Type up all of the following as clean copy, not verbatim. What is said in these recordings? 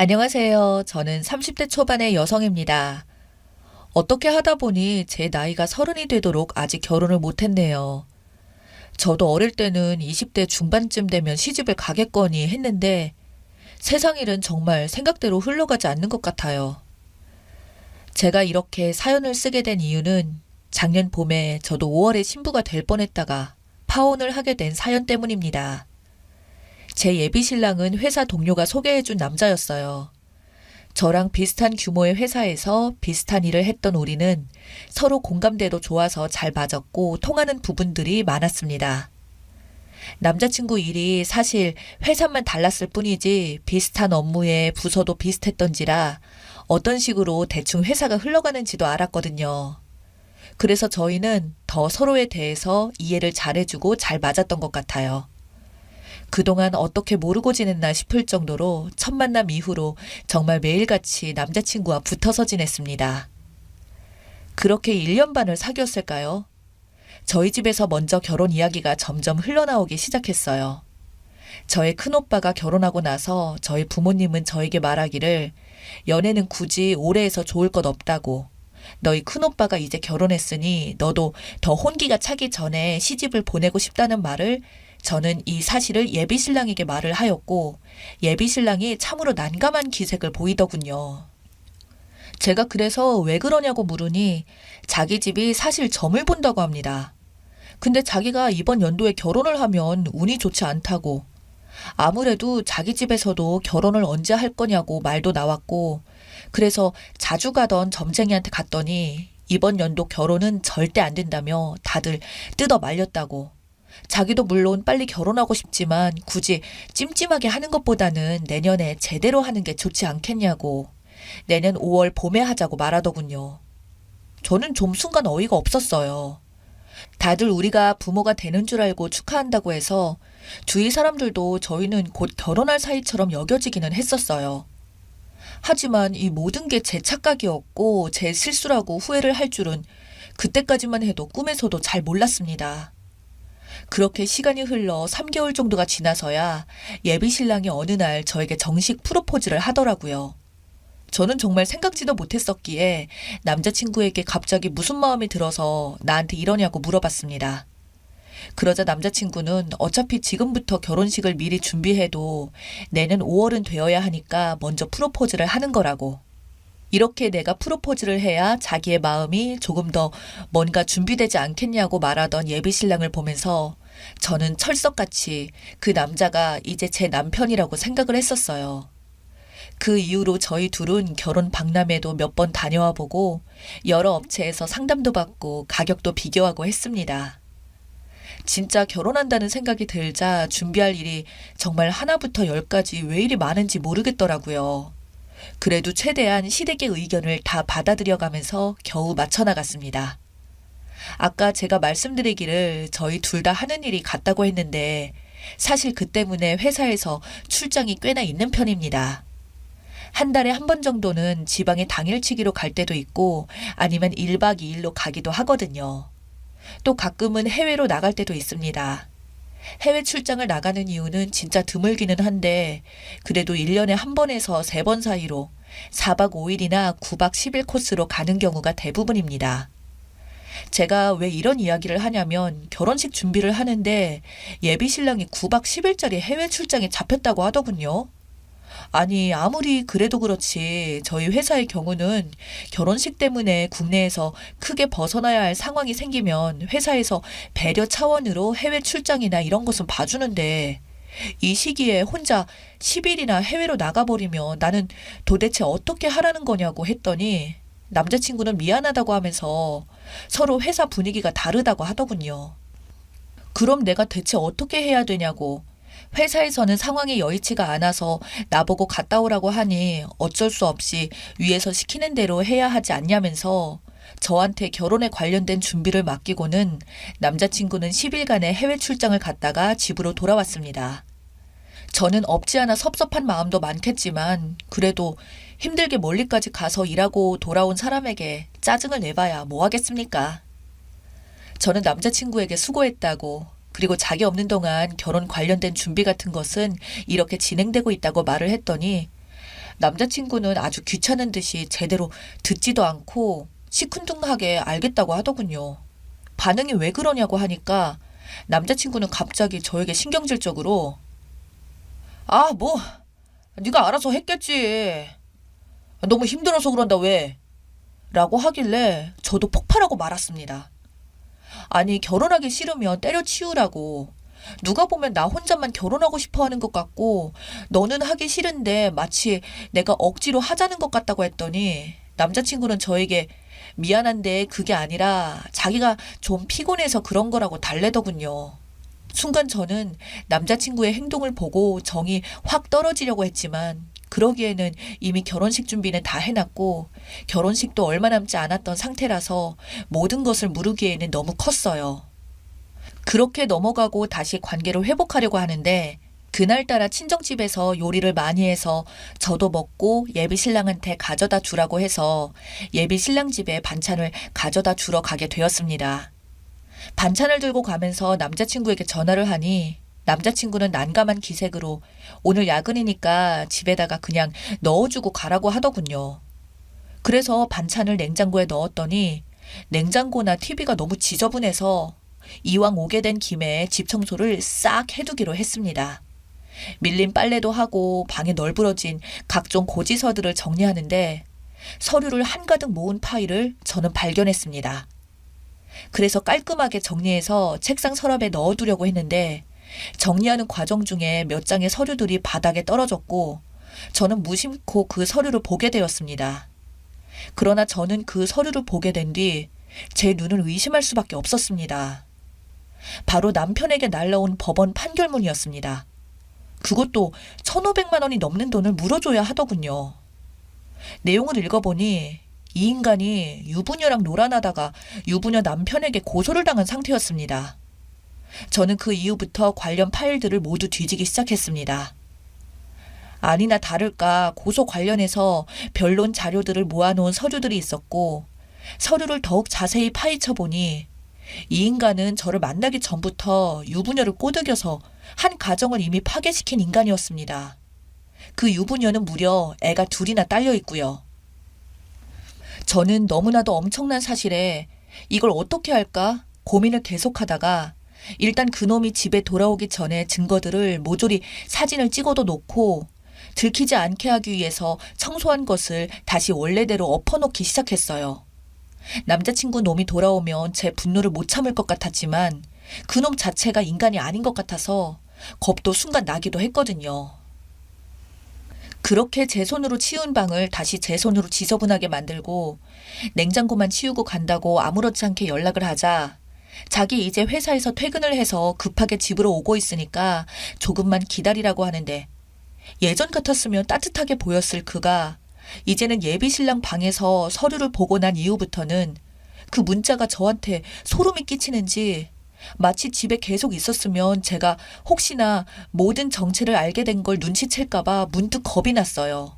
안녕하세요. 저는 30대 초반의 여성입니다. 어떻게 하다 보니 제 나이가 30이 되도록 아직 결혼을 못했네요. 저도 어릴 때는 20대 중반쯤 되면 시집을 가겠거니 했는데 세상 일은 정말 생각대로 흘러가지 않는 것 같아요. 제가 이렇게 사연을 쓰게 된 이유는 작년 봄에 저도 5월에 신부가 될 뻔했다가 파혼을 하게 된 사연 때문입니다. 제 예비 신랑은 회사 동료가 소개해준 남자였어요. 저랑 비슷한 규모의 회사에서 비슷한 일을 했던 우리는 서로 공감대도 좋아서 잘 맞았고 통하는 부분들이 많았습니다. 남자친구 일이 사실 회사만 달랐을 뿐이지 비슷한 업무에 부서도 비슷했던지라 어떤 식으로 대충 회사가 흘러가는지도 알았거든요. 그래서 저희는 더 서로에 대해서 이해를 잘해주고 잘 맞았던 것 같아요. 그동안 어떻게 모르고 지냈나 싶을 정도로 첫 만남 이후로 정말 매일같이 남자친구와 붙어서 지냈습니다. 그렇게 1년 반을 사귀었을까요? 저희 집에서 먼저 결혼 이야기가 점점 흘러나오기 시작했어요. 저의 큰오빠가 결혼하고 나서 저희 부모님은 저에게 말하기를 연애는 굳이 오래 해서 좋을 것 없다고, 너희 큰오빠가 이제 결혼했으니 너도 더 혼기가 차기 전에 시집을 보내고 싶다는 말을 저는 이 사실을 예비신랑에게 말을 하였고 예비신랑이 참으로 난감한 기색을 보이더군요. 제가 그래서 왜 그러냐고 물으니 자기 집이 사실 점을 본다고 합니다. 근데 자기가 이번 연도에 결혼을 하면 운이 좋지 않다고, 아무래도 자기 집에서도 결혼을 언제 할 거냐고 말도 나왔고, 그래서 자주 가던 점쟁이한테 갔더니 이번 연도 결혼은 절대 안 된다며 다들 뜯어 말렸다고, 자기도 물론 빨리 결혼하고 싶지만 굳이 찜찜하게 하는 것보다는 내년에 제대로 하는 게 좋지 않겠냐고, 내년 5월 봄에 하자고 말하더군요. 저는 좀 순간 어이가 없었어요. 다들 우리가 부모가 되는 줄 알고 축하한다고 해서 주위 사람들도 저희는 곧 결혼할 사이처럼 여겨지기는 했었어요. 하지만 이 모든 게 제 착각이었고 제 실수라고 후회를 할 줄은 그때까지만 해도 꿈에서도 잘 몰랐습니다. 그렇게 시간이 흘러 3개월 정도가 지나서야 예비 신랑이 어느 날 저에게 정식 프로포즈를 하더라고요. 저는 정말 생각지도 못했었기에 남자친구에게 갑자기 무슨 마음이 들어서 나한테 이러냐고 물어봤습니다. 그러자 남자친구는 어차피 지금부터 결혼식을 미리 준비해도 내년 5월은 되어야 하니까 먼저 프로포즈를 하는 거라고. 이렇게 내가 프로포즈를 해야 자기의 마음이 조금 더 뭔가 준비되지 않겠냐고 말하던 예비신랑을 보면서 저는 철석같이 그 남자가 이제 제 남편이라고 생각을 했었어요. 그 이후로 저희 둘은 결혼 박람회도 몇 번 다녀와 보고 여러 업체에서 상담도 받고 가격도 비교하고 했습니다. 진짜 결혼한다는 생각이 들자 준비할 일이 정말 하나부터 열까지 왜 이리 많은지 모르겠더라고요. 그래도 최대한 시댁의 의견을 다 받아들여가면서 겨우 맞춰나갔습니다. 아까 제가 말씀드리기를 저희 둘 다 하는 일이 같다고 했는데 사실 그 때문에 회사에서 출장이 꽤나 있는 편입니다. 한 달에 한 번 정도는 지방에 당일치기로 갈 때도 있고 아니면 1박 2일로 가기도 하거든요. 또 가끔은 해외로 나갈 때도 있습니다. 해외 출장을 나가는 이유는 진짜 드물기는 한데 그래도 1년에 한 번에서 3번 사이로 4박 5일이나 9박 10일 코스로 가는 경우가 대부분입니다. 제가 왜 이런 이야기를 하냐면 결혼식 준비를 하는데 예비 신랑이 9박 10일짜리 해외 출장에 잡혔다고 하더군요. 아니, 아무리 그래도 그렇지 저희 회사의 경우는 결혼식 때문에 국내에서 크게 벗어나야 할 상황이 생기면 회사에서 배려 차원으로 해외 출장이나 이런 것은 봐주는데 이 시기에 혼자 10일이나 해외로 나가버리면 나는 도대체 어떻게 하라는 거냐고 했더니 남자친구는 미안하다고 하면서 서로 회사 분위기가 다르다고 하더군요. 그럼 내가 대체 어떻게 해야 되냐고, 회사에서는 상황이 여의치가 않아서 나보고 갔다 오라고 하니 어쩔 수 없이 위에서 시키는 대로 해야 하지 않냐면서 저한테 결혼에 관련된 준비를 맡기고는 남자친구는 10일간의 해외 출장을 갔다가 집으로 돌아왔습니다. 저는 없지 않아 섭섭한 마음도 많겠지만 그래도 힘들게 멀리까지 가서 일하고 돌아온 사람에게 짜증을 내봐야 뭐 하겠습니까? 저는 남자친구에게 수고했다고, 그리고 자기 없는 동안 결혼 관련된 준비 같은 것은 이렇게 진행되고 있다고 말을 했더니 남자친구는 아주 귀찮은 듯이 제대로 듣지도 않고 시큰둥하게 알겠다고 하더군요. 반응이 왜 그러냐고 하니까 남자친구는 갑자기 저에게 신경질적으로 아, 뭐 네가 알아서 했겠지. 너무 힘들어서 그런다 왜? 라고 하길래 저도 폭발하고 말았습니다. 아니, 결혼하기 싫으면 때려치우라고. 누가 보면 나 혼자만 결혼하고 싶어 하는 것 같고 너는 하기 싫은데 마치 내가 억지로 하자는 것 같다고 했더니 남자친구는 저에게 미안한데 그게 아니라 자기가 좀 피곤해서 그런 거라고 달래더군요. 순간 저는 남자친구의 행동을 보고 정이 확 떨어지려고 했지만 그러기에는 이미 결혼식 준비는 다 해놨고 결혼식도 얼마 남지 않았던 상태라서 모든 것을 물으기에는 너무 컸어요. 그렇게 넘어가고 다시 관계를 회복하려고 하는데 그날따라 친정집에서 요리를 많이 해서 저도 먹고 예비 신랑한테 가져다 주라고 해서 예비 신랑 집에 반찬을 가져다 주러 가게 되었습니다. 반찬을 들고 가면서 남자친구에게 전화를 하니 남자친구는 난감한 기색으로 오늘 야근이니까 집에다가 그냥 넣어주고 가라고 하더군요. 그래서 반찬을 냉장고에 넣었더니 냉장고나 TV가 너무 지저분해서 이왕 오게 된 김에 집 청소를 싹 해두기로 했습니다. 밀린 빨래도 하고 방에 널브러진 각종 고지서들을 정리하는데 서류를 한가득 모은 파일을 저는 발견했습니다. 그래서 깔끔하게 정리해서 책상 서랍에 넣어두려고 했는데 정리하는 과정 중에 몇 장의 서류들이 바닥에 떨어졌고 저는 무심코 그 서류를 보게 되었습니다. 그러나 저는 그 서류를 보게 된 뒤 제 눈을 의심할 수밖에 없었습니다. 바로 남편에게 날라온 법원 판결문이었습니다. 그것도 1,500만 원이 넘는 돈을 물어줘야 하더군요. 내용을 읽어보니 이 인간이 유부녀랑 놀아나다가 유부녀 남편에게 고소를 당한 상태였습니다. 저는 그 이후부터 관련 파일들을 모두 뒤지기 시작했습니다. 아니나 다를까 고소 관련해서 변론 자료들을 모아놓은 서류들이 있었고 서류를 더욱 자세히 파헤쳐보니 이 인간은 저를 만나기 전부터 유부녀를 꼬드겨서 한 가정을 이미 파괴시킨 인간이었습니다. 그 유부녀는 무려 애가 둘이나 딸려 있고요. 저는 너무나도 엄청난 사실에 이걸 어떻게 할까 고민을 계속하다가 일단 그놈이 집에 돌아오기 전에 증거들을 모조리 사진을 찍어도 놓고 들키지 않게 하기 위해서 청소한 것을 다시 원래대로 엎어놓기 시작했어요. 남자친구 놈이 돌아오면 제 분노를 못 참을 것 같았지만 그놈 자체가 인간이 아닌 것 같아서 겁도 순간 나기도 했거든요. 그렇게 제 손으로 치운 방을 다시 제 손으로 지저분하게 만들고 냉장고만 치우고 간다고 아무렇지 않게 연락을 하자 자기 이제 회사에서 퇴근을 해서 급하게 집으로 오고 있으니까 조금만 기다리라고 하는데 예전 같았으면 따뜻하게 보였을 그가 이제는 예비신랑 방에서 서류를 보고 난 이후부터는 그 문자가 저한테 소름이 끼치는지 마치 집에 계속 있었으면 제가 혹시나 모든 정체를 알게 된 걸 눈치챌까봐 문득 겁이 났어요.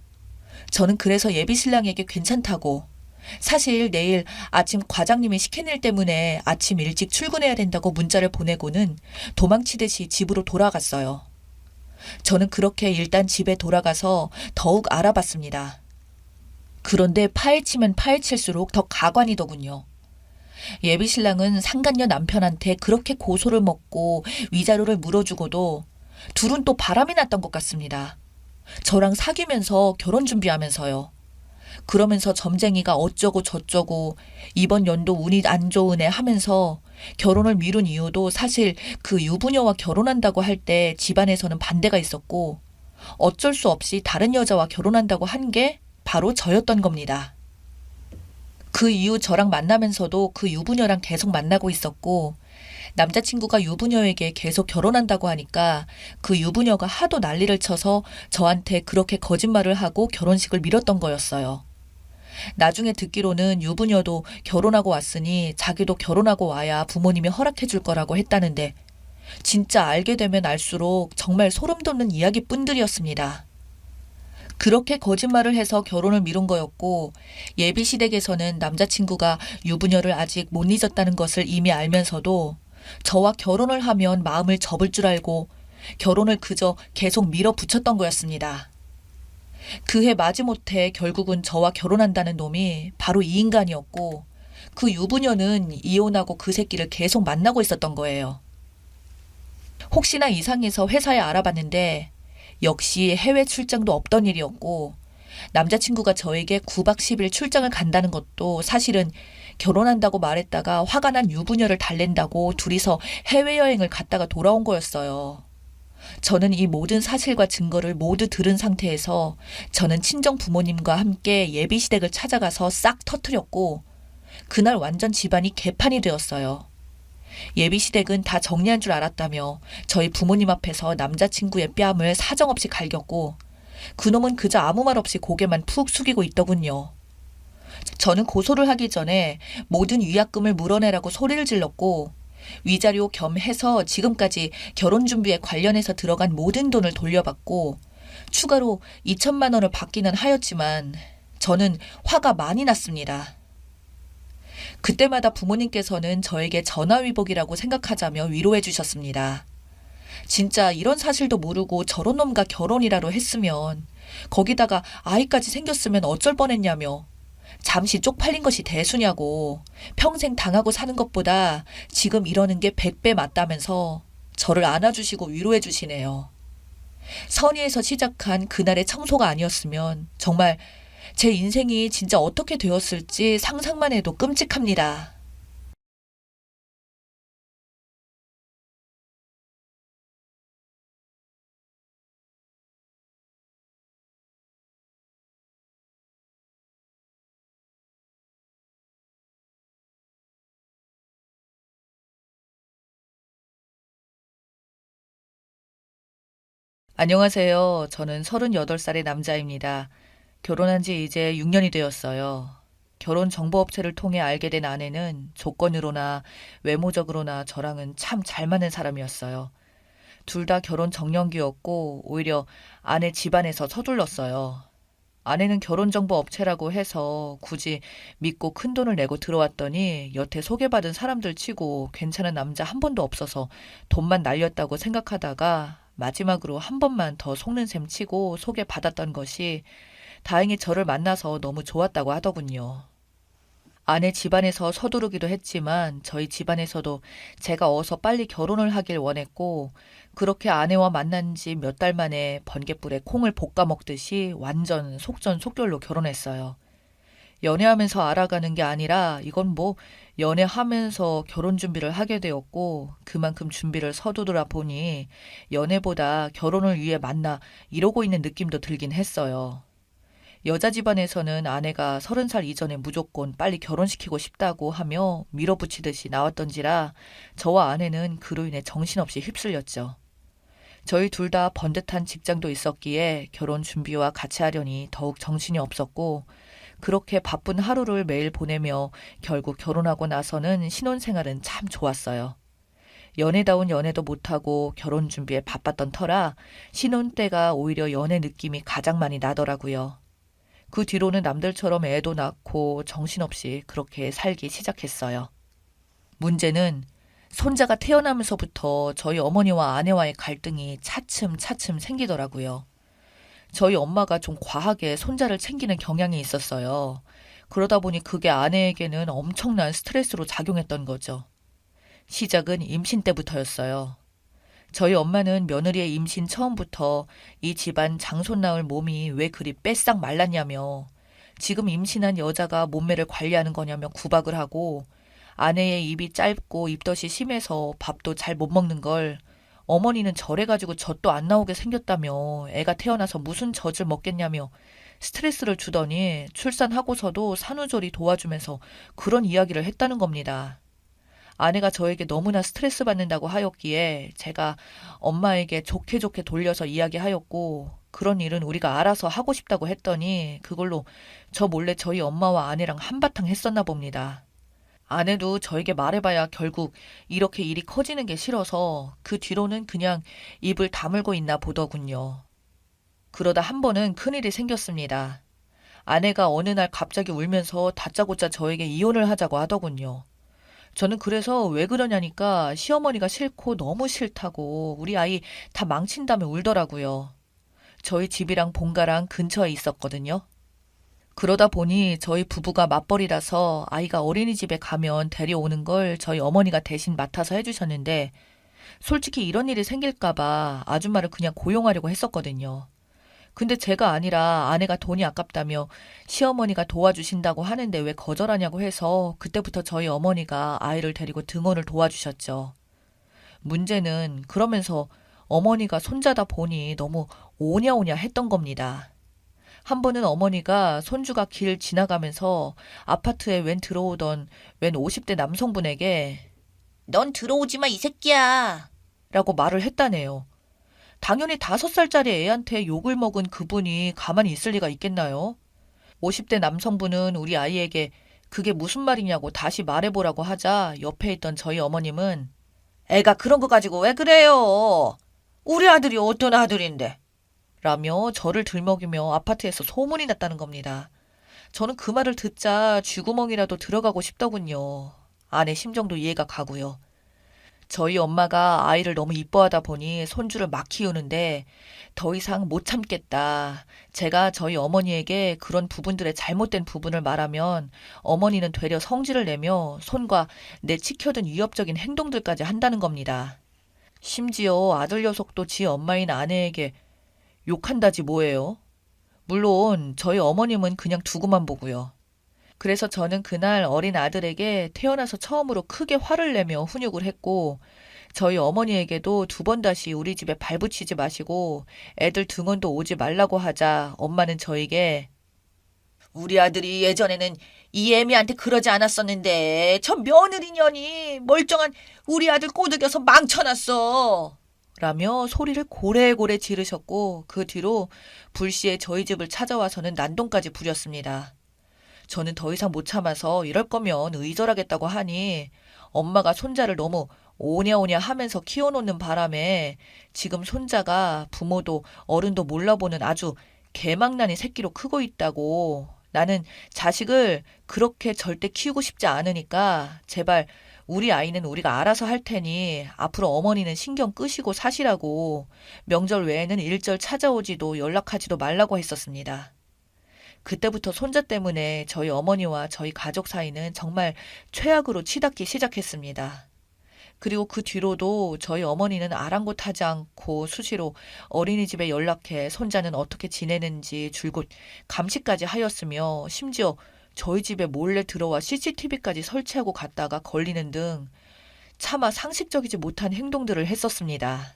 저는 그래서 예비신랑에게 괜찮다고 사실 내일 아침 과장님이 시킨 일 때문에 아침 일찍 출근해야 된다고 문자를 보내고는 도망치듯이 집으로 돌아갔어요. 저는 그렇게 일단 집에 돌아가서 더욱 알아봤습니다. 그런데 파헤치면 파헤칠수록 더 가관이더군요. 예비신랑은 상간녀 남편한테 그렇게 고소를 먹고 위자료를 물어주고도 둘은 또 바람이 났던 것 같습니다. 저랑 사귀면서 결혼 준비하면서요. 그러면서 점쟁이가 어쩌고 저쩌고 이번 연도 운이 안 좋으네 하면서 결혼을 미룬 이유도 사실 그 유부녀와 결혼한다고 할 때 집안에서는 반대가 있었고 어쩔 수 없이 다른 여자와 결혼한다고 한 게 바로 저였던 겁니다. 그 이후 저랑 만나면서도 그 유부녀랑 계속 만나고 있었고 남자친구가 유부녀에게 계속 결혼한다고 하니까 그 유부녀가 하도 난리를 쳐서 저한테 그렇게 거짓말을 하고 결혼식을 미뤘던 거였어요. 나중에 듣기로는 유부녀도 결혼하고 왔으니 자기도 결혼하고 와야 부모님이 허락해 줄 거라고 했다는데 진짜 알게 되면 알수록 정말 소름 돋는 이야기뿐들이었습니다. 그렇게 거짓말을 해서 결혼을 미룬 거였고 예비시댁에서는 남자친구가 유부녀를 아직 못 잊었다는 것을 이미 알면서도 저와 결혼을 하면 마음을 접을 줄 알고 결혼을 그저 계속 밀어붙였던 거였습니다. 그해 마지못해 결국은 저와 결혼한다는 놈이 바로 이 인간이었고 그 유부녀는 이혼하고 그 새끼를 계속 만나고 있었던 거예요. 혹시나 이상해서 회사에 알아봤는데 역시 해외 출장도 없던 일이었고 남자친구가 저에게 9박 10일 출장을 간다는 것도 사실은 결혼한다고 말했다가 화가 난 유부녀를 달랜다고 둘이서 해외여행을 갔다가 돌아온 거였어요. 저는 이 모든 사실과 증거를 모두 들은 상태에서 저는 친정 부모님과 함께 예비시댁을 찾아가서 싹 터뜨렸고 그날 완전 집안이 개판이 되었어요. 예비시댁은 다 정리한 줄 알았다며 저희 부모님 앞에서 남자친구의 뺨을 사정없이 갈겼고 그놈은 그저 아무 말 없이 고개만 푹 숙이고 있더군요. 저는 고소를 하기 전에 모든 위약금을 물어내라고 소리를 질렀고 위자료 겸 해서 지금까지 결혼 준비에 관련해서 들어간 모든 돈을 돌려받고 추가로 2천만 원을 받기는 하였지만 저는 화가 많이 났습니다. 그때마다 부모님께서는 저에게 전화위복이라고 생각하자며 위로해 주셨습니다. 진짜 이런 사실도 모르고 저런 놈과 결혼이라도 했으면 거기다가 아이까지 생겼으면 어쩔 뻔했냐며 잠시 쪽팔린 것이 대수냐고 평생 당하고 사는 것보다 지금 이러는 게 100배 맞다면서 저를 안아주시고 위로해 주시네요. 선의에서 시작한 그날의 청소가 아니었으면 정말 제 인생이 진짜 어떻게 되었을지 상상만 해도 끔찍합니다. 안녕하세요. 저는 38살의 남자입니다. 결혼한 지 이제 6년이 되었어요. 결혼 정보업체를 통해 알게 된 아내는 조건으로나 외모적으로나 저랑은 참 잘 맞는 사람이었어요. 둘 다 결혼 정년기였고 오히려 아내 집안에서 서둘렀어요. 아내는 결혼정보업체라고 해서 굳이 믿고 큰돈을 내고 들어왔더니 여태 소개받은 사람들 치고 괜찮은 남자 한 번도 없어서 돈만 날렸다고 생각하다가 마지막으로 한 번만 더 속는 셈 치고 소개받았던 것이 다행히 저를 만나서 너무 좋았다고 하더군요. 아내 집안에서 서두르기도 했지만 저희 집안에서도 제가 어서 빨리 결혼을 하길 원했고 그렇게 아내와 만난 지 몇 달 만에 번갯불에 콩을 볶아 먹듯이 완전 속전속결로 결혼했어요. 연애하면서 알아가는 게 아니라 이건 뭐 연애하면서 결혼 준비를 하게 되었고 그만큼 준비를 서두르다 보니 연애보다 결혼을 위해 만나 이러고 있는 느낌도 들긴 했어요. 여자 집안에서는 아내가 30살 이전에 무조건 빨리 결혼시키고 싶다고 하며 밀어붙이듯이 나왔던지라 저와 아내는 그로 인해 정신없이 휩쓸렸죠. 저희 둘 다 번듯한 직장도 있었기에 결혼 준비와 같이 하려니 더욱 정신이 없었고 그렇게 바쁜 하루를 매일 보내며 결국 결혼하고 나서는 신혼생활은 참 좋았어요. 연애다운 연애도 못하고 결혼 준비에 바빴던 터라 신혼 때가 오히려 연애 느낌이 가장 많이 나더라고요. 그 뒤로는 남들처럼 애도 낳고 정신없이 그렇게 살기 시작했어요. 문제는 손자가 태어나면서부터 저희 어머니와 아내와의 갈등이 차츰차츰 생기더라고요. 저희 엄마가 좀 과하게 손자를 챙기는 경향이 있었어요. 그러다 보니 그게 아내에게는 엄청난 스트레스로 작용했던 거죠. 시작은 임신 때부터였어요. 저희 엄마는 며느리의 임신 처음부터 이 집안 장손 낳을 몸이 왜 그리 빼싹 말랐냐며 지금 임신한 여자가 몸매를 관리하는 거냐며 구박을 하고 아내의 입이 짧고 입덧이 심해서 밥도 잘 못 먹는 걸 어머니는 저래가지고 젖도 안 나오게 생겼다며 애가 태어나서 무슨 젖을 먹겠냐며 스트레스를 주더니 출산하고서도 산후조리 도와주면서 그런 이야기를 했다는 겁니다. 아내가 저에게 너무나 스트레스 받는다고 하였기에 제가 엄마에게 좋게 좋게 돌려서 이야기하였고 그런 일은 우리가 알아서 하고 싶다고 했더니 그걸로 저 몰래 저희 엄마와 아내랑 한바탕 했었나 봅니다. 아내도 저에게 말해봐야 결국 이렇게 일이 커지는 게 싫어서 그 뒤로는 그냥 입을 다물고 있나 보더군요. 그러다 한 번은 큰일이 생겼습니다. 아내가 어느 날 갑자기 울면서 다짜고짜 저에게 이혼을 하자고 하더군요. 저는 그래서 왜 그러냐니까 시어머니가 싫고 너무 싫다고 우리 아이 다 망친다며 울더라고요. 저희 집이랑 본가랑 근처에 있었거든요. 그러다 보니 저희 부부가 맞벌이라서 아이가 어린이집에 가면 데려오는 걸 저희 어머니가 대신 맡아서 해주셨는데 솔직히 이런 일이 생길까봐 아줌마를 그냥 고용하려고 했었거든요. 근데 제가 아니라 아내가 돈이 아깝다며 시어머니가 도와주신다고 하는데 왜 거절하냐고 해서 그때부터 저희 어머니가 아이를 데리고 등원을 도와주셨죠. 문제는 그러면서 어머니가 손자다 보니 너무 오냐오냐 했던 겁니다. 한 번은 어머니가 손주가 길 지나가면서 아파트에 웬 들어오던 웬 50대 남성분에게 넌 들어오지 마, 이 새끼야! 라고 말을 했다네요. 당연히 5살짜리 애한테 욕을 먹은 그분이 가만히 있을 리가 있겠나요? 50대 남성분은 우리 아이에게 그게 무슨 말이냐고 다시 말해보라고 하자 옆에 있던 저희 어머님은 애가 그런 거 가지고 왜 그래요? 우리 아들이 어떤 아들인데? 라며 저를 들먹이며 아파트에서 소문이 났다는 겁니다. 저는 그 말을 듣자 쥐구멍이라도 들어가고 싶더군요. 아내 심정도 이해가 가고요. 저희 엄마가 아이를 너무 이뻐하다 보니 손주를 막 키우는데 더 이상 못 참겠다. 제가 저희 어머니에게 그런 부분들의 잘못된 부분을 말하면 어머니는 되려 성질을 내며 손과 내치켜든 위협적인 행동들까지 한다는 겁니다. 심지어 아들 녀석도 지 엄마인 아내에게 욕한다지 뭐예요. 물론 저희 어머님은 그냥 두고만 보고요. 그래서 저는 그날 어린 아들에게 태어나서 처음으로 크게 화를 내며 훈육을 했고 저희 어머니에게도 2번 다시 우리 집에 발붙이지 마시고 애들 등원도 오지 말라고 하자 엄마는 저에게 우리 아들이 예전에는 이 애미한테 그러지 않았었는데 저 며느리년이 멀쩡한 우리 아들 꼬드겨서 망쳐놨어. 라며 소리를 고래고래 지르셨고 그 뒤로 불시에 저희 집을 찾아와서는 난동까지 부렸습니다. 저는 더 이상 못 참아서 이럴 거면 의절하겠다고 하니 엄마가 손자를 너무 오냐오냐 하면서 키워놓는 바람에 지금 손자가 부모도 어른도 몰라보는 아주 개망나니 새끼로 크고 있다고 나는 자식을 그렇게 절대 키우고 싶지 않으니까 제발 우리 아이는 우리가 알아서 할 테니 앞으로 어머니는 신경 끄시고 사시라고 명절 외에는 일절 찾아오지도 연락하지도 말라고 했었습니다. 그때부터 손자 때문에 저희 어머니와 저희 가족 사이는 정말 최악으로 치닫기 시작했습니다. 그리고 그 뒤로도 저희 어머니는 아랑곳하지 않고 수시로 어린이집에 연락해 손자는 어떻게 지내는지 줄곧 감시까지 하였으며 심지어 저희 집에 몰래 들어와 CCTV까지 설치하고 갔다가 걸리는 등 차마 상식적이지 못한 행동들을 했었습니다.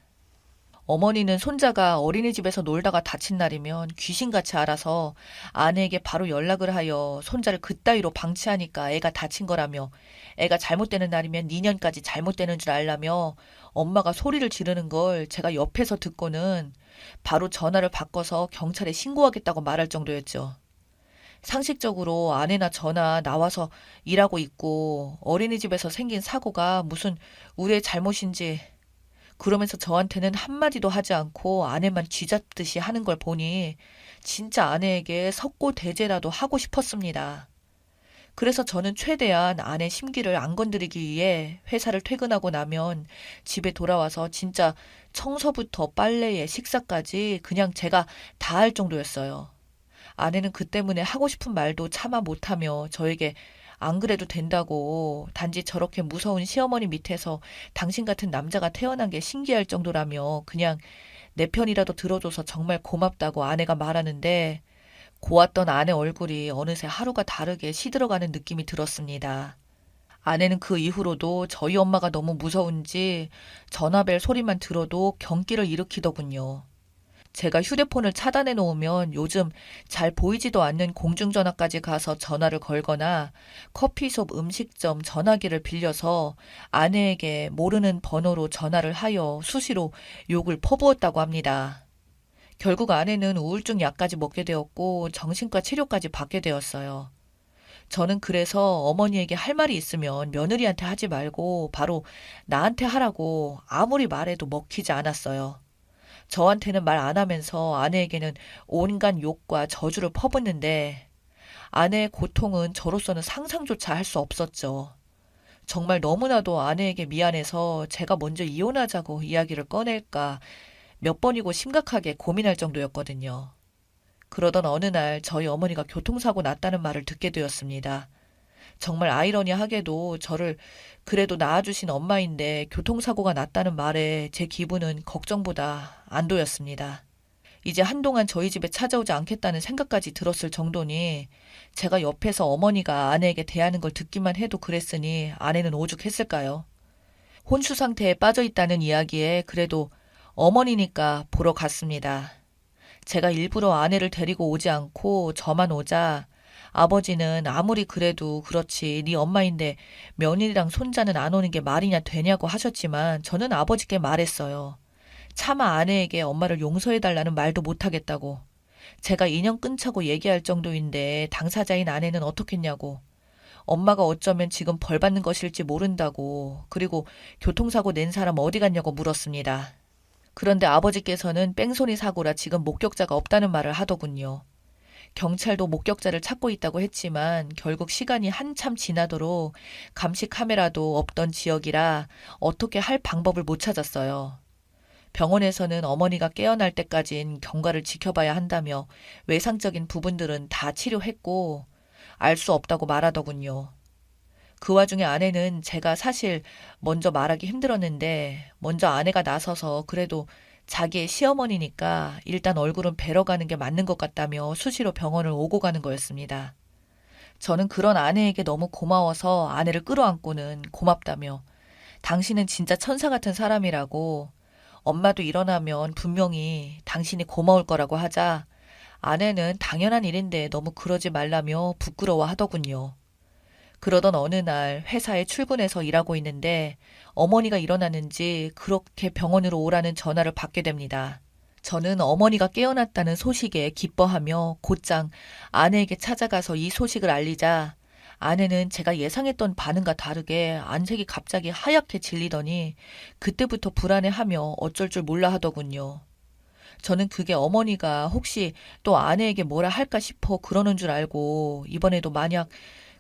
어머니는 손자가 어린이집에서 놀다가 다친 날이면 귀신같이 알아서 아내에게 바로 연락을 하여 손자를 그따위로 방치하니까 애가 다친 거라며 애가 잘못되는 날이면 니년까지 잘못되는 줄 알라며 엄마가 소리를 지르는 걸 제가 옆에서 듣고는 바로 전화를 바꿔서 경찰에 신고하겠다고 말할 정도였죠. 상식적으로 아내나 저나 나와서 일하고 있고 어린이집에서 생긴 사고가 무슨 우리의 잘못인지 그러면서 저한테는 한마디도 하지 않고 아내만 쥐잡듯이 하는 걸 보니 진짜 아내에게 석고대죄라도 하고 싶었습니다. 그래서 저는 최대한 아내 심기를 안 건드리기 위해 회사를 퇴근하고 나면 집에 돌아와서 진짜 청소부터 빨래에 식사까지 그냥 제가 다 할 정도였어요. 아내는 그 때문에 하고 싶은 말도 차마 못하며 저에게 안 그래도 된다고 단지 저렇게 무서운 시어머니 밑에서 당신 같은 남자가 태어난 게 신기할 정도라며 그냥 내 편이라도 들어줘서 정말 고맙다고 아내가 말하는데 고왔던 아내 얼굴이 어느새 하루가 다르게 시들어가는 느낌이 들었습니다. 아내는 그 이후로도 저희 엄마가 너무 무서운지 전화벨 소리만 들어도 경기를 일으키더군요. 제가 휴대폰을 차단해 놓으면 요즘 잘 보이지도 않는 공중전화까지 가서 전화를 걸거나 커피숍 음식점 전화기를 빌려서 아내에게 모르는 번호로 전화를 하여 수시로 욕을 퍼부었다고 합니다. 결국 아내는 우울증 약까지 먹게 되었고 정신과 치료까지 받게 되었어요. 저는 그래서 어머니에게 할 말이 있으면 며느리한테 하지 말고 바로 나한테 하라고 아무리 말해도 먹히지 않았어요. 저한테는 말 안 하면서 아내에게는 온갖 욕과 저주를 퍼붓는데 아내의 고통은 저로서는 상상조차 할 수 없었죠. 정말 너무나도 아내에게 미안해서 제가 먼저 이혼하자고 이야기를 꺼낼까 몇 번이고 심각하게 고민할 정도였거든요. 그러던 어느 날 저희 어머니가 교통사고 났다는 말을 듣게 되었습니다. 정말 아이러니하게도 저를 그래도 낳아주신 엄마인데 교통사고가 났다는 말에 제 기분은 걱정보다 안도였습니다. 이제 한동안 저희 집에 찾아오지 않겠다는 생각까지 들었을 정도니 제가 옆에서 어머니가 아내에게 대하는 걸 듣기만 해도 그랬으니 아내는 오죽했을까요? 혼수 상태에 빠져 있다는 이야기에 그래도 어머니니까 보러 갔습니다. 제가 일부러 아내를 데리고 오지 않고 저만 오자 아버지는 아무리 그래도 그렇지 네 엄마인데 며느리랑 손자는 안 오는 게 말이냐 되냐고 하셨지만 저는 아버지께 말했어요. 차마 아내에게 엄마를 용서해달라는 말도 못하겠다고. 제가 인연 끊자고 얘기할 정도인데 당사자인 아내는 어떻겠냐고. 엄마가 어쩌면 지금 벌 받는 것일지 모른다고. 그리고 교통사고 낸 사람 어디 갔냐고 물었습니다. 그런데 아버지께서는 뺑소니 사고라 지금 목격자가 없다는 말을 하더군요. 경찰도 목격자를 찾고 있다고 했지만 결국 시간이 한참 지나도록 감시 카메라도 없던 지역이라 어떻게 할 방법을 못 찾았어요. 병원에서는 어머니가 깨어날 때까진 경과를 지켜봐야 한다며 외상적인 부분들은 다 치료했고 알 수 없다고 말하더군요. 그 와중에 아내는 제가 사실 먼저 말하기 힘들었는데 먼저 아내가 나서서 그래도 자기의 시어머니니까 일단 얼굴은 뵈러 가는 게 맞는 것 같다며 수시로 병원을 오고 가는 거였습니다. 저는 그런 아내에게 너무 고마워서 아내를 끌어안고는 고맙다며 당신은 진짜 천사 같은 사람이라고 엄마도 일어나면 분명히 당신이 고마울 거라고 하자 아내는 당연한 일인데 너무 그러지 말라며 부끄러워 하더군요. 그러던 어느 날 회사에 출근해서 일하고 있는데 어머니가 일어났는지 그렇게 병원으로 오라는 전화를 받게 됩니다. 저는 어머니가 깨어났다는 소식에 기뻐하며 곧장 아내에게 찾아가서 이 소식을 알리자 아내는 제가 예상했던 반응과 다르게 안색이 갑자기 하얗게 질리더니 그때부터 불안해하며 어쩔 줄 몰라 하더군요. 저는 그게 어머니가 혹시 또 아내에게 뭐라 할까 싶어 그러는 줄 알고 이번에도 만약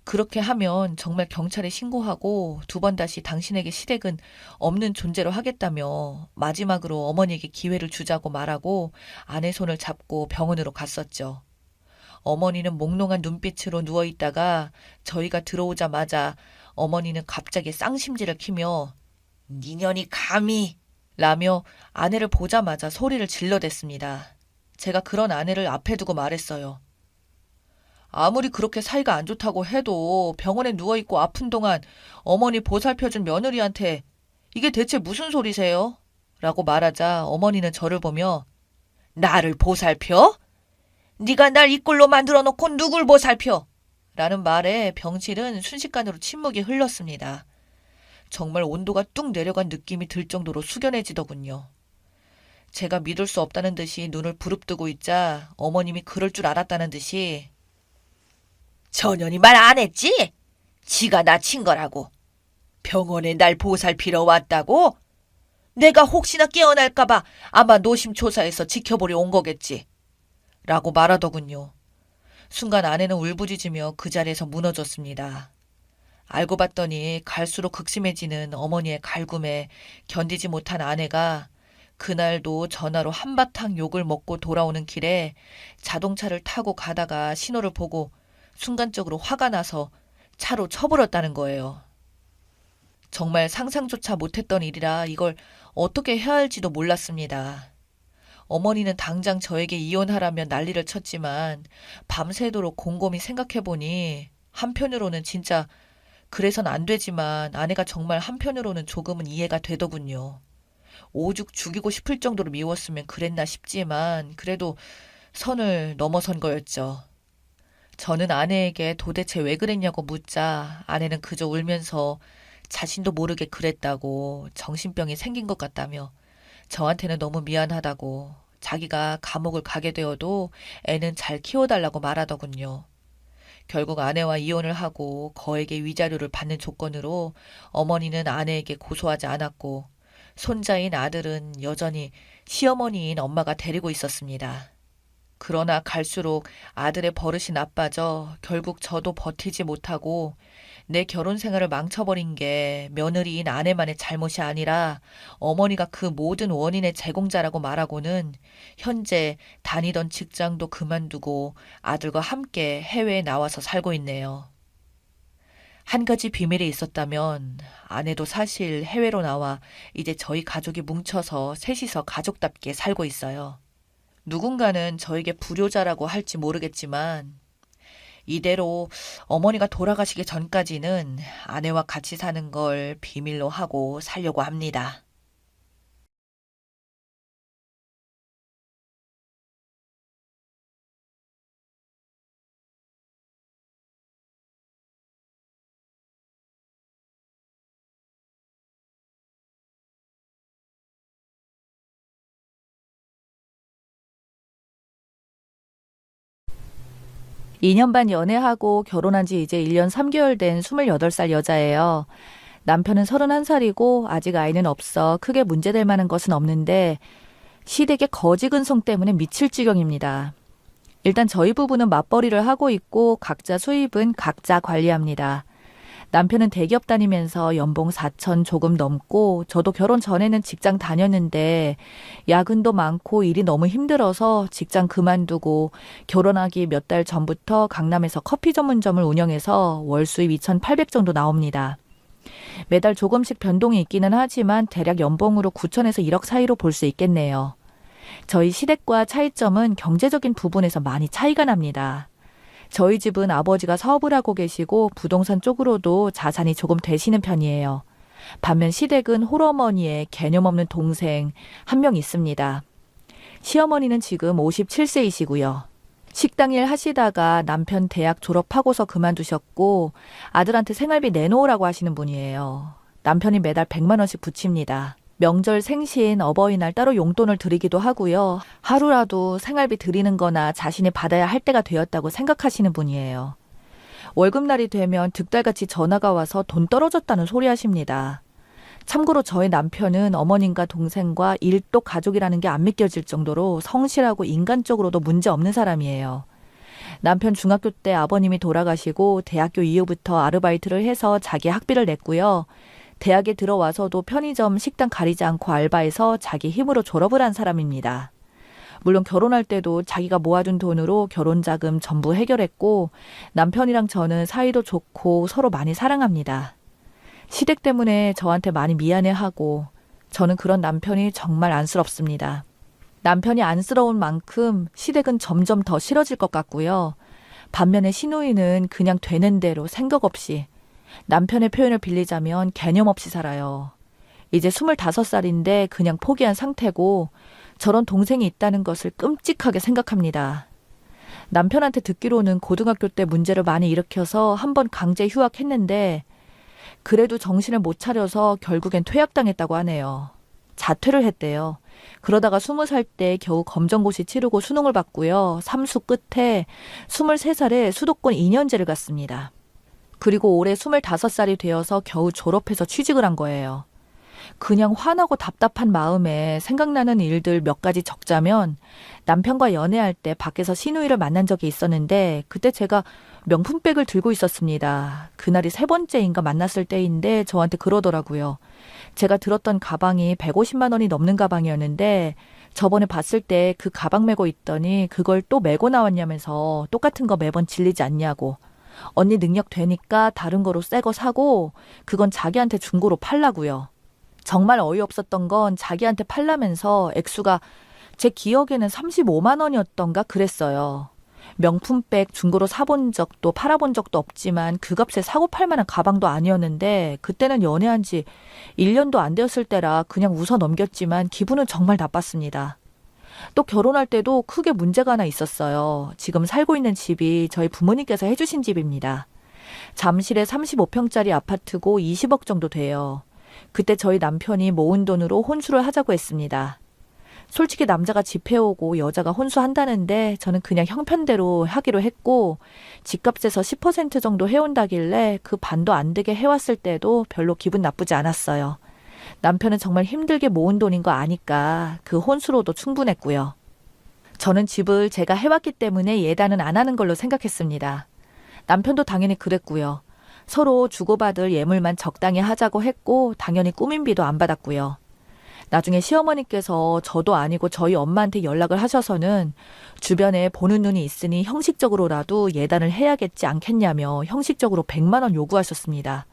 그렇게 하면 정말 경찰에 신고하고 두 번 다시 당신에게 시댁은 없는 존재로 하겠다며 마지막으로 어머니에게 기회를 주자고 말하고 아내 손을 잡고 병원으로 갔었죠. 어머니는 몽롱한 눈빛으로 누워있다가 저희가 들어오자마자 어머니는 갑자기 쌍심지를 키며 니년이 감히 라며 아내를 보자마자 소리를 질러댔습니다. 제가 그런 아내를 앞에 두고 말했어요. 아무리 그렇게 사이가 안 좋다고 해도 병원에 누워있고 아픈 동안 어머니 보살펴준 며느리한테 이게 대체 무슨 소리세요? 라고 말하자 어머니는 저를 보며 나를 보살펴? 네가 날 이 꼴로 만들어 놓고 누굴 보살펴? 라는 말에 병실은 순식간으로 침묵이 흘렀습니다. 정말 온도가 뚝 내려간 느낌이 들 정도로 숙연해지더군요. 제가 믿을 수 없다는 듯이 눈을 부릅뜨고 있자 어머님이 그럴 줄 알았다는 듯이 전현이 말 안 했지? 지가 나 친 거라고. 병원에 날 보살피러 왔다고? 내가 혹시나 깨어날까봐 아마 노심초사해서 지켜보려 온 거겠지. 라고 말하더군요. 순간 아내는 울부짖으며 그 자리에서 무너졌습니다. 알고 봤더니 갈수록 극심해지는 어머니의 갈굼에 견디지 못한 아내가 그날도 전화로 한바탕 욕을 먹고 돌아오는 길에 자동차를 타고 가다가 신호를 보고 순간적으로 화가 나서 차로 쳐버렸다는 거예요. 정말 상상조차 못했던 일이라 이걸 어떻게 해야 할지도 몰랐습니다. 어머니는 당장 저에게 이혼하라며 난리를 쳤지만 밤새도록 곰곰이 생각해보니 한편으로는 진짜 그래선 안 되지만 아내가 정말 한편으로는 조금은 이해가 되더군요. 오죽 죽이고 싶을 정도로 미웠으면 그랬나 싶지만 그래도 선을 넘어선 거였죠. 저는 아내에게 도대체 왜 그랬냐고 묻자 아내는 그저 울면서 자신도 모르게 그랬다고 정신병이 생긴 것 같다며 저한테는 너무 미안하다고 자기가 감옥을 가게 되어도 애는 잘 키워달라고 말하더군요. 결국 아내와 이혼을 하고 거액의 위자료를 받는 조건으로 어머니는 아내에게 고소하지 않았고 손자인 아들은 여전히 시어머니인 엄마가 데리고 있었습니다. 그러나 갈수록 아들의 버릇이 나빠져 결국 저도 버티지 못하고 내 결혼 생활을 망쳐버린 게 며느리인 아내만의 잘못이 아니라 어머니가 그 모든 원인의 제공자라고 말하고는 현재 다니던 직장도 그만두고 아들과 함께 해외에 나와서 살고 있네요. 한 가지 비밀이 있었다면 아내도 사실 해외로 나와 이제 저희 가족이 뭉쳐서 셋이서 가족답게 살고 있어요. 누군가는 저에게 불효자라고 할지 모르겠지만 이대로 어머니가 돌아가시기 전까지는 아내와 같이 사는 걸 비밀로 하고 살려고 합니다. 2년 반 연애하고 결혼한 지 이제 1년 3개월 된 28살 여자예요. 남편은 31살이고 아직 아이는 없어 크게 문제될 만한 것은 없는데 시댁의 거지 근성 때문에 미칠 지경입니다. 일단 저희 부부는 맞벌이를 하고 있고 각자 수입은 각자 관리합니다. 남편은 대기업 다니면서 연봉 4천 조금 넘고 저도 결혼 전에는 직장 다녔는데 야근도 많고 일이 너무 힘들어서 직장 그만두고 결혼하기 몇 달 전부터 강남에서 커피 전문점을 운영해서 월 수입 2,800 정도 나옵니다. 매달 조금씩 변동이 있기는 하지만 대략 연봉으로 9천에서 1억 사이로 볼 수 있겠네요. 저희 시댁과 차이점은 경제적인 부분에서 많이 차이가 납니다. 저희 집은 아버지가 사업을 하고 계시고 부동산 쪽으로도 자산이 조금 되시는 편이에요. 반면 시댁은 홀어머니의 개념 없는 동생 한 명 있습니다. 시어머니는 지금 57세이시고요. 식당 일 하시다가 남편 대학 졸업하고서 그만두셨고 아들한테 생활비 내놓으라고 하시는 분이에요. 남편이 매달 100만 원씩 붙입니다. 명절 생신, 어버이날 따로 용돈을 드리기도 하고요. 하루라도 생활비 드리는 거나 자신이 받아야 할 때가 되었다고 생각하시는 분이에요. 월급날이 되면 득달같이 전화가 와서 돈 떨어졌다는 소리 하십니다. 참고로 저희 남편은 어머님과 동생과 일도 가족이라는 게 안 믿겨질 정도로 성실하고 인간적으로도 문제 없는 사람이에요. 남편 중학교 때 아버님이 돌아가시고 대학교 이후부터 아르바이트를 해서 자기 학비를 냈고요. 대학에 들어와서도 편의점 식당 가리지 않고 알바해서 자기 힘으로 졸업을 한 사람입니다. 물론 결혼할 때도 자기가 모아둔 돈으로 결혼 자금 전부 해결했고 남편이랑 저는 사이도 좋고 서로 많이 사랑합니다. 시댁 때문에 저한테 많이 미안해하고 저는 그런 남편이 정말 안쓰럽습니다. 남편이 안쓰러운 만큼 시댁은 점점 더 싫어질 것 같고요. 반면에 시누이는 그냥 되는 대로 생각 없이 남편의 표현을 빌리자면 개념 없이 살아요. 이제 25살인데 그냥 포기한 상태고 저런 동생이 있다는 것을 끔찍하게 생각합니다. 남편한테 듣기로는 고등학교 때 문제를 많이 일으켜서 한번 강제 휴학했는데 그래도 정신을 못 차려서 결국엔 퇴학당했다고 하네요. 자퇴를 했대요. 그러다가 20살 때 겨우 검정고시 치르고 수능을 봤고요. 삼수 끝에 23살에 수도권 2년제를 갔습니다. 그리고 올해 25살이 되어서 겨우 졸업해서 취직을 한 거예요. 그냥 화나고 답답한 마음에 생각나는 일들 몇 가지 적자면 남편과 연애할 때 밖에서 시누이를 만난 적이 있었는데 그때 제가 명품백을 들고 있었습니다. 그날이 3번째인가 만났을 때인데 저한테 그러더라고요. 제가 들었던 가방이 150만 원이 넘는 가방이었는데 저번에 봤을 때 그 가방 메고 있더니 그걸 또 메고 나왔냐면서 똑같은 거 매번 질리지 않냐고. 언니 능력 되니까 다른 거로 새 거 사고 그건 자기한테 중고로 팔라고요. 정말 어이없었던 건 자기한테 팔라면서 액수가 제 기억에는 35만 원이었던가 그랬어요. 명품백 중고로 사본 적도 팔아본 적도 없지만 그 값에 사고 팔 만한 가방도 아니었는데 그때는 연애한 지 1년도 안 되었을 때라 그냥 웃어 넘겼지만 기분은 정말 나빴습니다. 또 결혼할 때도 크게 문제가 하나 있었어요. 지금 살고 있는 집이 저희 부모님께서 해주신 집입니다. 잠실에 35평짜리 아파트고 20억 정도 돼요. 그때 저희 남편이 모은 돈으로 혼수를 하자고 했습니다. 솔직히 남자가 집 해오고 여자가 혼수한다는데 저는 그냥 형편대로 하기로 했고 집값에서 10% 정도 해온다길래 그 반도 안 되게 해왔을 때도 별로 기분 나쁘지 않았어요. 남편은 정말 힘들게 모은 돈인 거 아니까 그 혼수로도 충분했고요. 저는 집을 제가 해왔기 때문에 예단은 안 하는 걸로 생각했습니다. 남편도 당연히 그랬고요. 서로 주고받을 예물만 적당히 하자고 했고 당연히 꾸민비도 안 받았고요. 나중에 시어머니께서 저도 아니고 저희 엄마한테 연락을 하셔서는 주변에 보는 눈이 있으니 형식적으로라도 예단을 해야겠지 않겠냐며 형식적으로 100만 원 요구하셨습니다.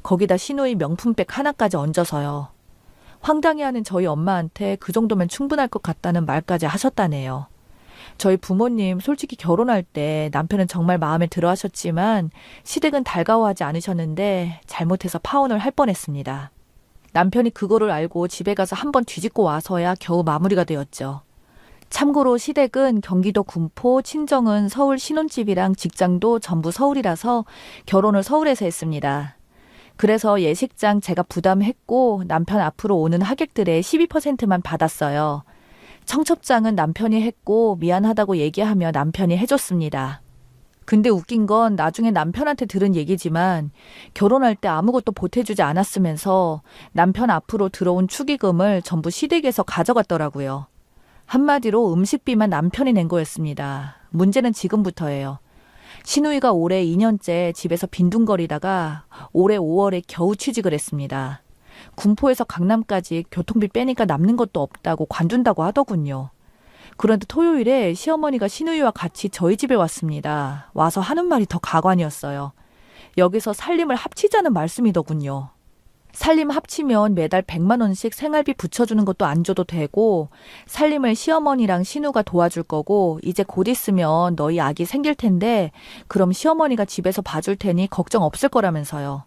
거기다 시누이 명품백 하나까지 얹어서요. 황당해하는 저희 엄마한테 그 정도면 충분할 것 같다는 말까지 하셨다네요. 저희 부모님 솔직히 결혼할 때 남편은 정말 마음에 들어 하셨지만 시댁은 달가워하지 않으셨는데 잘못해서 파혼을 할 뻔했습니다. 남편이 그거를 알고 집에 가서 한번 뒤집고 와서야 겨우 마무리가 되었죠. 참고로 시댁은 경기도 군포, 친정은 서울 신혼집이랑 직장도 전부 서울이라서 결혼을 서울에서 했습니다. 그래서 예식장 제가 부담했고 남편 앞으로 오는 하객들의 12%만 받았어요. 청첩장은 남편이 했고 미안하다고 얘기하며 남편이 해줬습니다. 근데 웃긴 건 나중에 남편한테 들은 얘기지만 결혼할 때 아무것도 보태주지 않았으면서 남편 앞으로 들어온 축의금을 전부 시댁에서 가져갔더라고요. 한마디로 음식비만 남편이 낸 거였습니다. 문제는 지금부터예요. 시누이가 올해 2년째 집에서 빈둥거리다가 올해 5월에 겨우 취직을 했습니다. 군포에서 강남까지 교통비 빼니까 남는 것도 없다고 관둔다고 하더군요. 그런데 토요일에 시어머니가 시누이와 같이 저희 집에 왔습니다. 와서 하는 말이 더 가관이었어요. 여기서 살림을 합치자는 말씀이더군요. 살림 합치면 매달 100만 원씩 생활비 붙여주는 것도 안 줘도 되고 살림을 시어머니랑 시누가 도와줄 거고 이제 곧 있으면 너희 아기 생길 텐데 그럼 시어머니가 집에서 봐줄 테니 걱정 없을 거라면서요.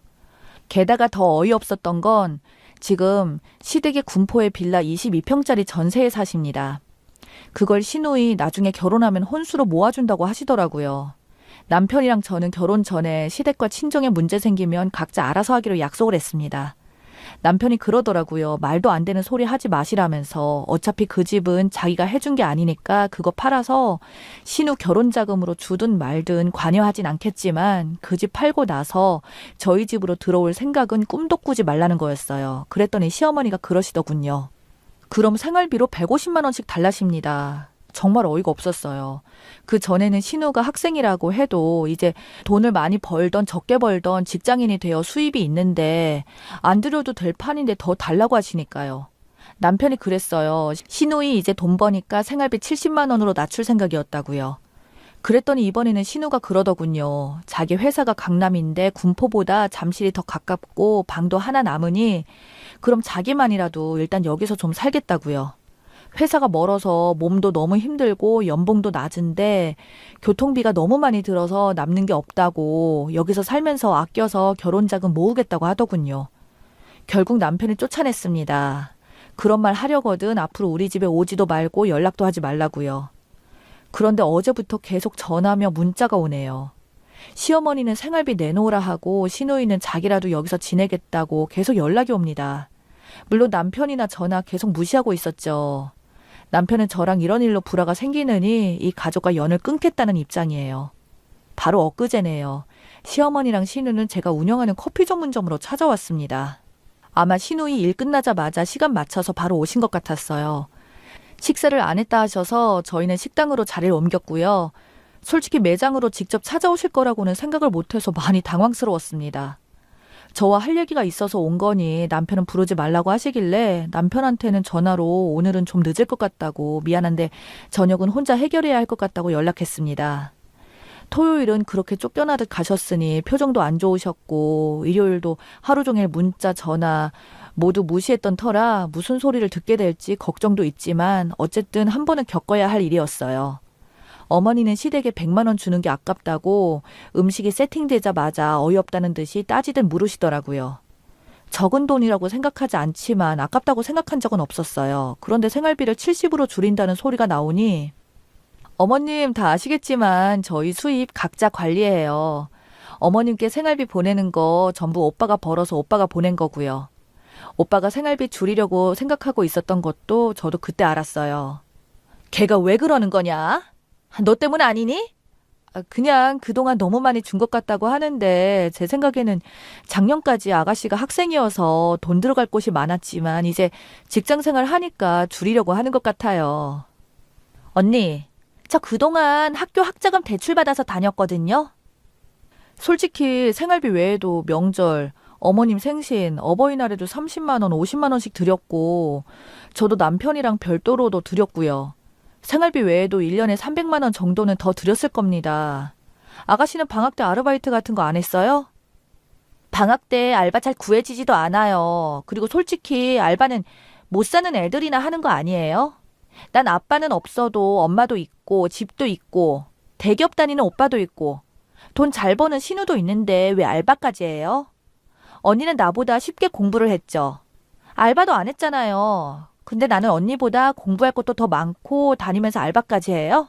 게다가 더 어이없었던 건 지금 시댁의 군포의 빌라 22평짜리 전세에 사십니다. 그걸 시누이 나중에 결혼하면 혼수로 모아준다고 하시더라고요. 남편이랑 저는 결혼 전에 시댁과 친정에 문제 생기면 각자 알아서 하기로 약속을 했습니다. 남편이 그러더라고요. 말도 안 되는 소리 하지 마시라면서 어차피 그 집은 자기가 해준 게 아니니까 그거 팔아서 신우 결혼 자금으로 주든 말든 관여하진 않겠지만 그 집 팔고 나서 저희 집으로 들어올 생각은 꿈도 꾸지 말라는 거였어요. 그랬더니 시어머니가 그러시더군요. 그럼 생활비로 150만 원씩 달라십니다. 정말 어이가 없었어요. 그 전에는 신우가 학생이라고 해도 이제 돈을 많이 벌던 적게 벌던 직장인이 되어 수입이 있는데 안 드려도 될 판인데 더 달라고 하시니까요. 남편이 그랬어요. 신우이 이제 돈 버니까 생활비 70만 원으로 낮출 생각이었다고요. 그랬더니 이번에는 신우가 그러더군요. 자기 회사가 강남인데 군포보다 잠실이 더 가깝고 방도 하나 남으니 그럼 자기만이라도 일단 여기서 좀 살겠다고요. 회사가 멀어서 몸도 너무 힘들고 연봉도 낮은데 교통비가 너무 많이 들어서 남는 게 없다고 여기서 살면서 아껴서 결혼자금 모으겠다고 하더군요. 결국 남편이 쫓아냈습니다. 그런 말 하려거든 앞으로 우리 집에 오지도 말고 연락도 하지 말라고요. 그런데 어제부터 계속 전화며 문자가 오네요. 시어머니는 생활비 내놓으라 하고 시누이는 자기라도 여기서 지내겠다고 계속 연락이 옵니다. 물론 남편이나 저나 계속 무시하고 있었죠. 남편은 저랑 이런 일로 불화가 생기느니 이 가족과 연을 끊겠다는 입장이에요. 바로 엊그제네요. 시어머니랑 시누는 제가 운영하는 커피 전문점으로 찾아왔습니다. 아마 시누이 일 끝나자마자 시간 맞춰서 바로 오신 것 같았어요. 식사를 안 했다 하셔서 저희는 식당으로 자리를 옮겼고요. 솔직히 매장으로 직접 찾아오실 거라고는 생각을 못해서 많이 당황스러웠습니다. 저와 할 얘기가 있어서 온 거니 남편은 부르지 말라고 하시길래 남편한테는 전화로 오늘은 좀 늦을 것 같다고 미안한데 저녁은 혼자 해결해야 할 것 같다고 연락했습니다. 토요일은 그렇게 쫓겨나듯 가셨으니 표정도 안 좋으셨고 일요일도 하루 종일 문자 전화 모두 무시했던 터라 무슨 소리를 듣게 될지 걱정도 있지만 어쨌든 한 번은 겪어야 할 일이었어요. 어머니는 시댁에 100만 원 주는 게 아깝다고 음식이 세팅되자마자 어이없다는 듯이 따지듯 물으시더라고요. 적은 돈이라고 생각하지 않지만 아깝다고 생각한 적은 없었어요. 그런데 생활비를 70으로 줄인다는 소리가 나오니 어머님 다 아시겠지만 저희 수입 각자 관리해요. 어머님께 생활비 보내는 거 전부 오빠가 벌어서 오빠가 보낸 거고요. 오빠가 생활비 줄이려고 생각하고 있었던 것도 저도 그때 알았어요. 걔가 왜 그러는 거냐? 너 때문 아니니? 그냥 그동안 너무 많이 준 것 같다고 하는데 제 생각에는 작년까지 아가씨가 학생이어서 돈 들어갈 곳이 많았지만 이제 직장생활 하니까 줄이려고 하는 것 같아요. 언니, 저 그동안 학교 학자금 대출받아서 다녔거든요. 솔직히 생활비 외에도 명절, 어머님 생신, 어버이날에도 30만 원, 50만 원씩 드렸고, 저도 남편이랑 별도로도 드렸고요. 생활비 외에도 1년에 300만 원 정도는 더 드렸을 겁니다. 아가씨는 방학 때 아르바이트 같은 거 안 했어요? 방학 때 알바 잘 구해지지도 않아요. 그리고 솔직히 알바는 못 사는 애들이나 하는 거 아니에요? 난 아빠는 없어도 엄마도 있고 집도 있고 대기업 다니는 오빠도 있고 돈 잘 버는 신우도 있는데 왜 알바까지 해요? 언니는 나보다 쉽게 공부를 했죠. 알바도 안 했잖아요. 근데 나는 언니보다 공부할 것도 더 많고 다니면서 알바까지 해요?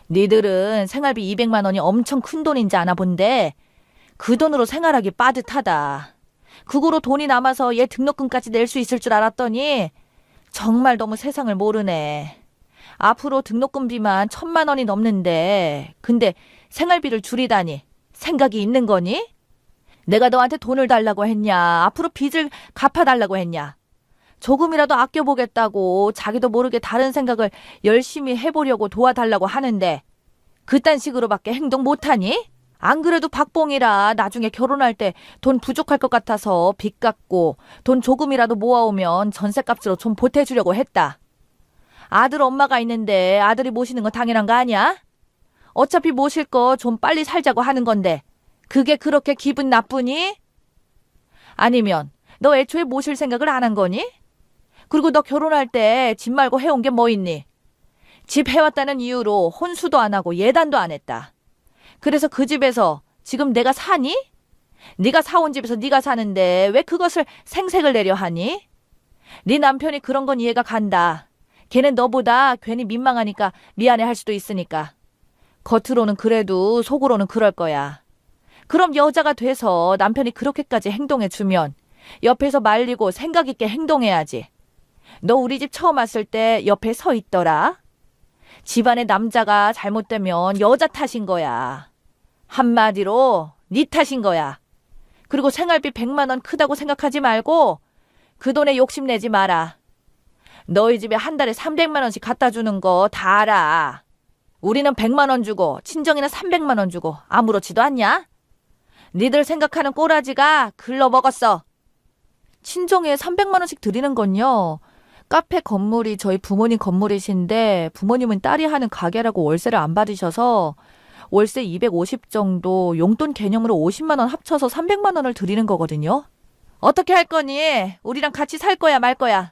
니들은 생활비 200만 원이 엄청 큰 돈인지 아나 본데 그 돈으로 생활하기 빠듯하다. 그거로 돈이 남아서 얘 등록금까지 낼 수 있을 줄 알았더니 정말 너무 세상을 모르네. 앞으로 등록금비만 1,000만 원이 넘는데 근데 생활비를 줄이다니 생각이 있는 거니? 내가 너한테 돈을 달라고 했냐? 앞으로 빚을 갚아달라고 했냐? 조금이라도 아껴보겠다고 자기도 모르게 다른 생각을 열심히 해보려고 도와달라고 하는데 그딴 식으로밖에 행동 못하니? 안 그래도 박봉이라 나중에 결혼할 때 돈 부족할 것 같아서 빚 갚고 돈 조금이라도 모아오면 전셋값으로 좀 보태주려고 했다. 아들 엄마가 있는데 아들이 모시는 건 당연한 거 아니야? 어차피 모실 거 좀 빨리 살자고 하는 건데 그게 그렇게 기분 나쁘니? 아니면 너 애초에 모실 생각을 안 한 거니? 그리고 너 결혼할 때 집 말고 해온 게 뭐 있니? 집 해왔다는 이유로 혼수도 안 하고 예단도 안 했다. 그래서 그 집에서 지금 내가 사니? 네가 사온 집에서 네가 사는데 왜 그것을 생색을 내려 하니? 네 남편이 그런 건 이해가 간다. 걔는 너보다 괜히 민망하니까 미안해 할 수도 있으니까. 겉으로는 그래도 속으로는 그럴 거야. 그럼 여자가 돼서 남편이 그렇게까지 행동해주면 옆에서 말리고 생각 있게 행동해야지. 너 우리 집 처음 왔을 때 옆에 서 있더라. 집안에 남자가 잘못되면 여자 탓인 거야. 한마디로 네 탓인 거야. 그리고 생활비 100만 원 크다고 생각하지 말고 그 돈에 욕심내지 마라. 너희 집에 한 달에 300만 원씩 갖다 주는 거 다 알아. 우리는 100만 원 주고 친정이는 300만 원 주고 아무렇지도 않냐? 니들 생각하는 꼬라지가 글러먹었어. 친정에 300만 원씩 드리는 건요. 카페 건물이 저희 부모님 건물이신데 부모님은 딸이 하는 가게라고 월세를 안 받으셔서 월세 250 정도 용돈 개념으로 50만 원 합쳐서 300만 원을 드리는 거거든요. 어떻게 할 거니? 우리랑 같이 살 거야 말 거야?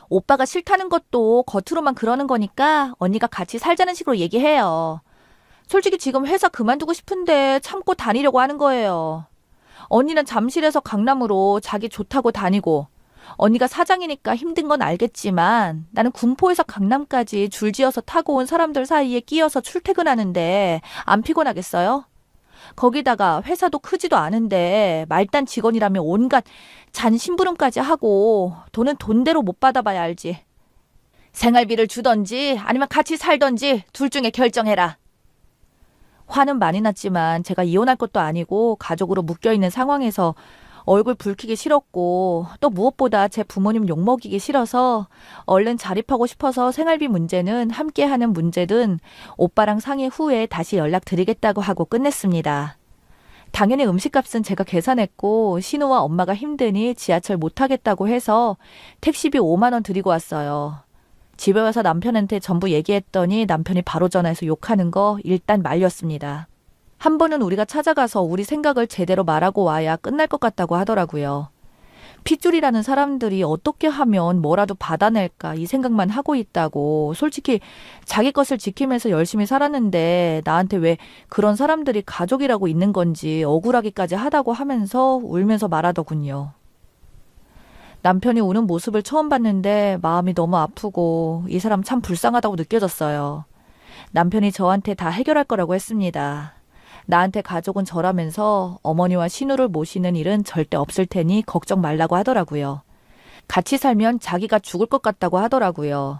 오빠가 싫다는 것도 겉으로만 그러는 거니까 언니가 같이 살자는 식으로 얘기해요. 솔직히 지금 회사 그만두고 싶은데 참고 다니려고 하는 거예요. 언니는 잠실에서 강남으로 자기 좋다고 다니고 언니가 사장이니까 힘든 건 알겠지만 나는 군포에서 강남까지 줄지어서 타고 온 사람들 사이에 끼어서 출퇴근하는데 안 피곤하겠어요? 거기다가 회사도 크지도 않은데 말단 직원이라면 온갖 잔심부름까지 하고 돈은 돈대로 못 받아봐야 알지. 생활비를 주던지 아니면 같이 살던지 둘 중에 결정해라. 화는 많이 났지만 제가 이혼할 것도 아니고 가족으로 묶여있는 상황에서 얼굴 붉히기 싫었고 또 무엇보다 제 부모님 욕먹이기 싫어서 얼른 자립하고 싶어서 생활비 문제는 함께하는 문제든 오빠랑 상의 후에 다시 연락드리겠다고 하고 끝냈습니다. 당연히 음식값은 제가 계산했고 신우와 엄마가 힘드니 지하철 못 타겠다고 해서 택시비 5만 원 드리고 왔어요. 집에 와서 남편한테 전부 얘기했더니 남편이 바로 전화해서 욕하는 거 일단 말렸습니다. 한 번은 우리가 찾아가서 우리 생각을 제대로 말하고 와야 끝날 것 같다고 하더라고요. 핏줄이라는 사람들이 어떻게 하면 뭐라도 받아낼까 이 생각만 하고 있다고. 솔직히 자기 것을 지키면서 열심히 살았는데 나한테 왜 그런 사람들이 가족이라고 있는 건지 억울하기까지 하다고 하면서 울면서 말하더군요. 남편이 우는 모습을 처음 봤는데 마음이 너무 아프고 이 사람 참 불쌍하다고 느껴졌어요. 남편이 저한테 다 해결할 거라고 했습니다. 나한테 가족은 저라면서 어머니와 신우를 모시는 일은 절대 없을 테니 걱정 말라고 하더라고요. 같이 살면 자기가 죽을 것 같다고 하더라고요.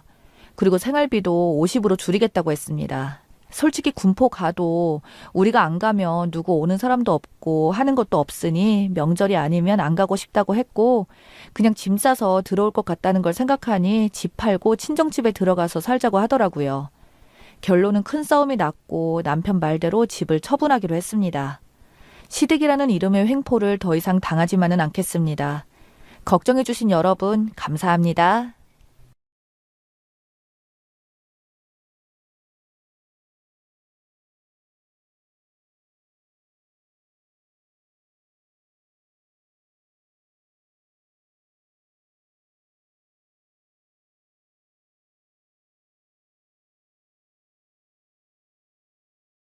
그리고 생활비도 50으로 줄이겠다고 했습니다. 솔직히 군포 가도 우리가 안 가면 누구 오는 사람도 없고 하는 것도 없으니 명절이 아니면 안 가고 싶다고 했고 그냥 짐 싸서 들어올 것 같다는 걸 생각하니 집 팔고 친정집에 들어가서 살자고 하더라고요. 결론은 큰 싸움이 났고 남편 말대로 집을 처분하기로 했습니다. 시댁이라는 이름의 횡포를 더 이상 당하지만은 않겠습니다. 걱정해주신 여러분 감사합니다.